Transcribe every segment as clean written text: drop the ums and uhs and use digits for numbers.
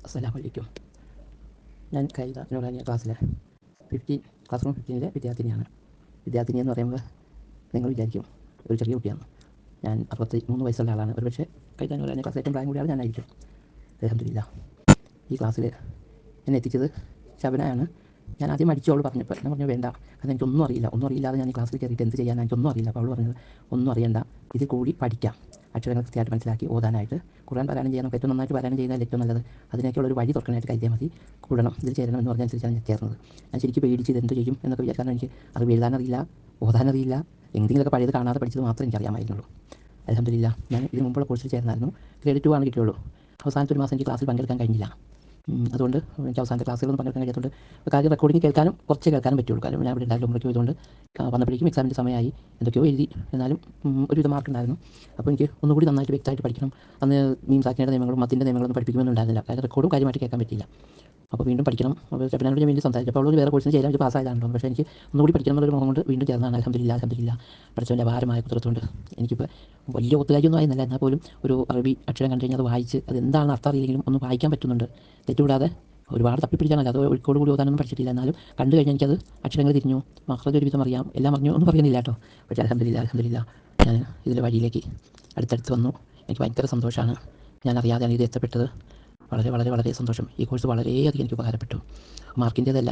അസ്സലാമു അലൈക്കും. ഞാൻ ഖൈദ നൂറാനിയ ക്ലാസ്സിലെ ക്ലാസ് റൂം 15-ലെ വിദ്യാർത്ഥിനിയാണ്. വിദ്യാർത്ഥിനി എന്ന് പറയുമ്പോൾ നിങ്ങൾ വിചാരിക്കും ഒരു ചെറിയ കുട്ടിയാണ്. ഞാൻ 63 വയസ്സുള്ള ആളാണ്. ഒരുപക്ഷെ ഖൈദ നൂറാനിയ ക്ലാസ് ഏറ്റവും പ്രായം കൂടിയ ആൾ ഞാനായിരിക്കും. അൽഹംദുലില്ലാ. ഈ ക്ലാസ്സിൽ എന്നെ എത്തിച്ചത് ശബനയാണ്. ഞാൻ ആദ്യം മടിച്ചു അവൾ പറഞ്ഞപ്പോൾ ഞാൻ പറഞ്ഞു വേണ്ട, കാരണം എനിക്കൊന്നും അറിയില്ലാതെ ഞാൻ ഈ ക്ലാസ്സിൽ കയറിയിട്ട് എന്ത് ചെയ്യാൻ, എനിക്കൊന്നും അറിയില്ല. അപ്പോൾ അവൾ പറഞ്ഞത് ഒന്നും അറിയണ്ട, ഇത് കൂടി പഠിക്കാം, അക്ഷരങ്ങൾ കൃത്യമായിട്ട് മനസ്സിലാക്കി ഓതാനായിട്ട്. ഖുർആൻ പാരായണം ചെയ്യാൻ ഏറ്റവും നന്നായിട്ട് പാരായണം ചെയ്യുന്നതിൽ ഏറ്റവും നല്ലത്. അതിനൊക്കെയുള്ള ഒരു വഴി തുറക്കാനായിട്ട് കരുതിയാൽ മതി. കൂടണം, ഇതിൽ ചേരണം എന്ന് പറഞ്ഞനുസരിച്ചാണ് ഞാൻ ചേർന്നത്. ഞാൻ ശരിക്കും പേടിച്ച് ഇതെന്ത് ചെയ്യും എന്നൊക്കെ വിചാരിക്കാൻ. എനിക്ക് അത് എഴുതാനറിയില്ല, ഓതാനറിയില്ല, എന്തെങ്കിലുമൊക്കെ പഴയത് കാണാതെ പഠിച്ചത് മാത്രമേ എനിക്കറിയാമായിരുന്നുള്ളൂ. അൽഹംദുലില്ലാ. ഞാൻ ഇതിന് മുമ്പുള്ള കോഴ്സിൽ ചേർന്നായിരുന്നു. ഗ്രേഡ് 2 ആണ് കിട്ടിയുള്ളൂ. അവസാനത്തെ ഒരു മാസം എനിക്ക് ക്ലാസ്സിൽ പങ്കെടുക്കാൻ കഴിഞ്ഞില്ല. അതുകൊണ്ട് എനിക്ക് അവസാനത്തെ ക്ലാസ്സുകളൊന്നും പങ്കെടുക്കാൻ കഴിയാത്തതുകൊണ്ട് കാര്യം റെക്കോർഡിങ് കുറച്ച് കേൾക്കാനും പറ്റുള്ളൂ. കാരണം ഞാൻ ഇവിടെ ഉണ്ടായാലും ഉമ്മയ്ക്ക് പോയതുകൊണ്ട് വന്നപ്പോഴേക്കും എക്സാമിൻ്റെ സമയമായി. എന്തൊക്കെയോ എഴുതി, എന്നാലും ഒരുവിധ മാർക്ക് ഉണ്ടായിരുന്നു. അപ്പോൾ എനിക്ക് ഒന്നുകൂടി നന്നായിട്ട് വ്യക്തമായിട്ട് പഠിക്കണം. അന്ന് മീം സാക്കിനയുടെ നിയമങ്ങളും മത്തിൻ്റെ നിയമങ്ങളൊന്നും പഠിപ്പിക്കുമെന്നുണ്ടായിരുന്നില്ല. കാരണം റെക്കോർഡും കാര്യമായിട്ട് കേൾക്കാൻ പറ്റില്ല. അപ്പോൾ വീണ്ടും പഠിക്കണം. അപ്പോൾ ചെപ്പനാനോട് ഞാൻ വീണ്ടും സംസാരിച്ചു. അപ്പോൾ അവളോട് വേറെ കോഴ്സിന് ചെയ്യാൻ ഒരു പാസ്സായതാണല്ലോ. പക്ഷേ എനിക്ക് ഒന്നുകൂടി പഠിക്കണം എന്നുള്ളൊരു മോഹം കൊണ്ട് വീണ്ടും ചേർന്നതാണ്. അൽഹംദുലില്ലാ. പഠിച്ചവൻ്റെ അപാരമായ കുതിരത്തുകൊണ്ട് എനിക്കിപ്പോൾ വലിയ ഒത്തുകാര്യമൊന്നും ആയിരുന്നില്ല. എന്നാൽ പോലും ഒരു അറബി അക്ഷരം കണ്ടു കഴിഞ്ഞാൽ അത് വായിച്ച് അത് എന്താണെന്ന് അർത്ഥം അറിയില്ലെങ്കിലും ഒന്ന് വായിക്കാൻ പറ്റുന്നുണ്ട്. തെറ്റുകൂടാതെ ഒരുപാട് തപ്പിപ്പിടിക്കാനല്ല, അത് ഒഴുക്കോട് കൂടി ഓതാനൊന്നും പഠിച്ചിട്ടില്ല. എന്നാലും കണ്ടു കഴിഞ്ഞാൽ എനിക്കത് അക്ഷരങ്ങൾ തിരിഞ്ഞു, മക്കളൊക്കെ ഒരുവിധം അറിയാം, എല്ലാം അറിഞ്ഞു ഒന്നും പറയുന്നില്ല കേട്ടോ. പക്ഷേ അൽഹംദുലില്ലാ ഞാൻ ഇതിൻ്റെ വഴിയിലേക്ക് അടുത്തടുത്ത് വന്നു. എനിക്ക് ഭയങ്കര സന്തോഷമാണ്. ഞാൻ അറിയാതെയാണ് ഇത് എത്തപ്പെട്ടത്. വളരെ സന്തോഷം. ഈ കോഴ്സ് വളരെയധികം എനിക്ക് ഉപകാരപ്പെട്ടു. മാർക്കിൻ്റേതല്ല,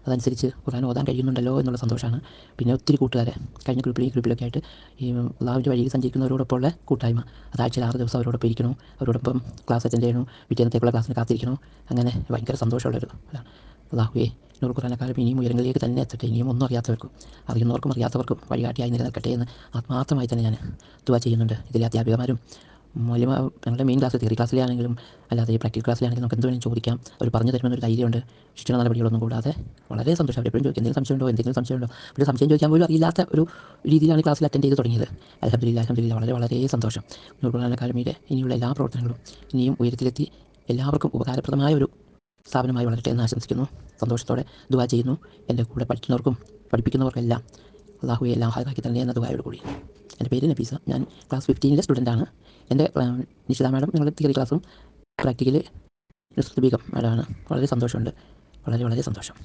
അതനുസരിച്ച് ഖുർആൻ ഓതാൻ കഴിയുന്നുണ്ടല്ലോ എന്നുള്ള സന്തോഷമാണ്. പിന്നെ ഒത്തിരി കൂട്ടുകാരെ കഴിഞ്ഞ ഗ്രൂപ്പിലൊക്കെ ആയിട്ട് ഈ അള്ളാഹുവിൻ്റെ വഴിയിൽ സഞ്ചരിക്കുന്നവരോടൊപ്പമുള്ള കൂട്ടായ്മ. അത് ആഴ്ചയിൽ 6 ദിവസം അവരോടൊപ്പം ഇരിക്കണോ, അവരോടൊപ്പം ക്ലാസ് അറ്റൻഡ് ചെയ്യണോ, പിറ്റേന്നത്തേക്കുള്ള ക്ലാസ്സിന് കാത്തിരിക്കണോ, അങ്ങനെ ഭയങ്കര സന്തോഷമുള്ളൊരു അള്ളാഹുവേ നൂർ ഖുർആൻ അക്കാദമി ഇനിയും ഉയരങ്ങളിലേക്ക് തന്നെ എത്തട്ടെ. ഇനിയും ഒന്നും അറിയാത്തവർക്കും അറിയുന്നവർക്കും അറിയാത്തവർക്കും വഴികാട്ടിയായി നിലനിൽക്കട്ടെ എന്ന് ആത്മാർത്ഥമായി തന്നെ ഞാൻ ദുആ ചെയ്യുന്നുണ്ട്. ഇതിലെ അധ്യാപികമാരും ഞങ്ങളുടെ മെയിൻ ക്ലാസ് തിയറി ക്ലാസ്സിലാണെങ്കിലും അല്ലാതെ ഈ പ്രാക്ടിക്കൽ ക്ലാസ്സിലാണെങ്കിലും നമുക്ക് എന്ത് വേണമെങ്കിലും ചോദിക്കാം. അവർ പറഞ്ഞു തരുമെന്നൊരു ധൈര്യമുണ്ട്. ശിക്ഷണ നടപടികളൊന്നും കൂടാതെ വളരെ സന്തോഷം. അവർ എപ്പോഴും ചോദിക്കും എന്തെങ്കിലും സംശയമുണ്ടോ. ഒരു സംശയം ചോദിക്കാൻ പോലും അറിയില്ലാത്ത ഒരു രീതിയിലാണ് ക്ലാസ്സിൽ അറ്റൻഡ് ചെയ്ത് തുടങ്ങിയത്. അൽഹംദുലില്ലാ വളരെ സന്തോഷം. നൂർ ഖുർആൻ അക്കാദമിയുടെ ഇനിയുള്ള എല്ലാ പ്രവർത്തനങ്ങളും ഇനിയും ഉയരത്തിലെത്തി എല്ലാവർക്കും ഉപകാരപ്രദമായ ഒരു സ്ഥാപനമായി വളരട്ടെ എന്ന് ആശംസിക്കുന്നു. സന്തോഷത്തോടെ ദുആ ചെയ്യുന്നു. എൻ്റെ കൂടെ പഠിക്കുന്നവർക്കും പഠിപ്പിക്കുന്നവർക്കെല്ലാം അള്ളാഹുവെ എല്ലാം ഹാജരാക്കി തന്നെ എന്ന ദുആയോട് കൂടി. എൻ്റെ പേര് നബീസ. ഞാൻ ക്ലാസ് 15-ലെ സ്റ്റുഡൻ്റാണ്. എൻ്റെ നിഷിത മാഡം ഞങ്ങളുടെ തിയറി ക്ലാസ്സും പ്രാക്ടിക്കൽ ബീഗം മാഡമാണ്. വളരെ സന്തോഷമുണ്ട്. വളരെ സന്തോഷം.